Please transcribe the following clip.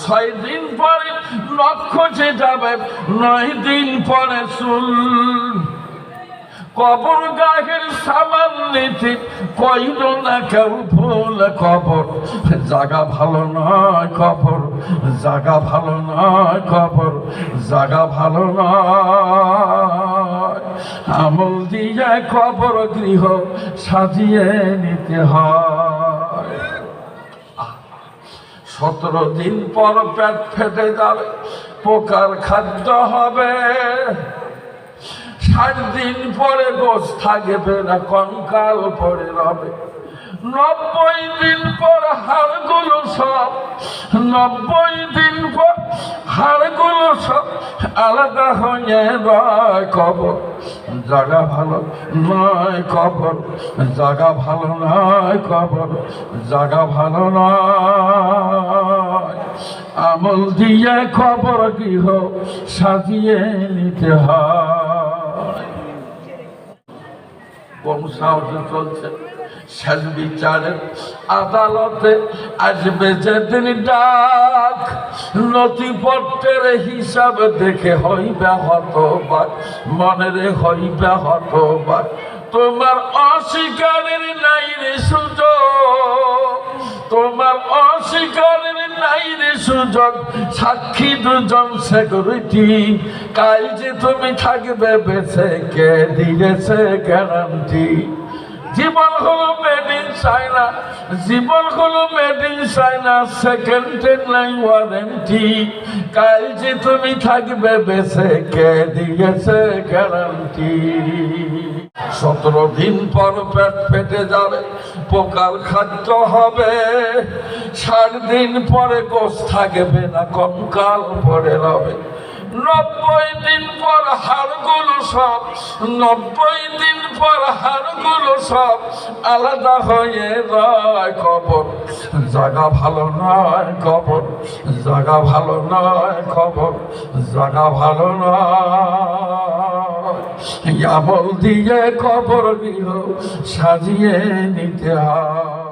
6 দিন পরে নখ খসে যাবে, 9 দিন পরে চুল। কবর গাহের সামান নিতে কইল না কেউ ভুল। কবর জাগা ভালো নয়, কবর জাগা ভালো নয়, কবর জাগা ভালো নয়। আমল দিয়ে কবর গৃহ সাজিয়ে নিতে হয়। 17 দিন পর পেট ফেটে যাবে, পোকার খাদ্য হবে। 60 দিন পরে গোশ থাকবে না, কঙ্কাল পরে রবে। 90 দিন পর হাড়গুলো সব, 90 দিন পর হাড়গুলো সব আলাদা হয়ে রয়। কবর জাগা ভালো নয়, কবর জাগা ভালো নয়, কবর জাগা ভালো নয়। আমল দিয়ে কবর গৃহ সাজিয়ে নিতে হয়। বংশাবলী চলছে, শেষ বিচারের আদালতে আসবে যেদিন ডাক, নথিপত্রের হিসাব দেখে হইবে হতবাক, মনের হইবে হতবাক। তোমার অস্বীকারের নাই রে সুযোগ, তোমার অস্বীকারের নাই রে সুযোগ। সাক্ষী 2 জন সিকিউরিটি, কাল যে তুমি থাকবে বেঁচে কে দিয়েছে গ্যারান্টি? জীবন হলো মেড ইন চায়না, জীবন হলো মেড ইন চায়না, সেকেন্ডের নাই ওয়ারেন্টি। কাল যে তুমি থাকবে বেঁচে কে দিয়েছে গ্যারান্টি? 17 দিন পর পেট ফেটে যাবে, পোকার খাদ্য হবে। 60 দিন পরে গোশ থাকবে না, কঙ্কাল পরে রবে। 90 দিন পর হাড়গুলো সব, 90 দিন পর হাড়গুলো সব আলাদা হয়ে রয়। কবর জাগা ভালো নয়, কবর জাগা ভালো নয়, কবর জাগা ভালো নয়। আমল দিয়ে কবর গৃহ সাজিয়ে নিতে হয়।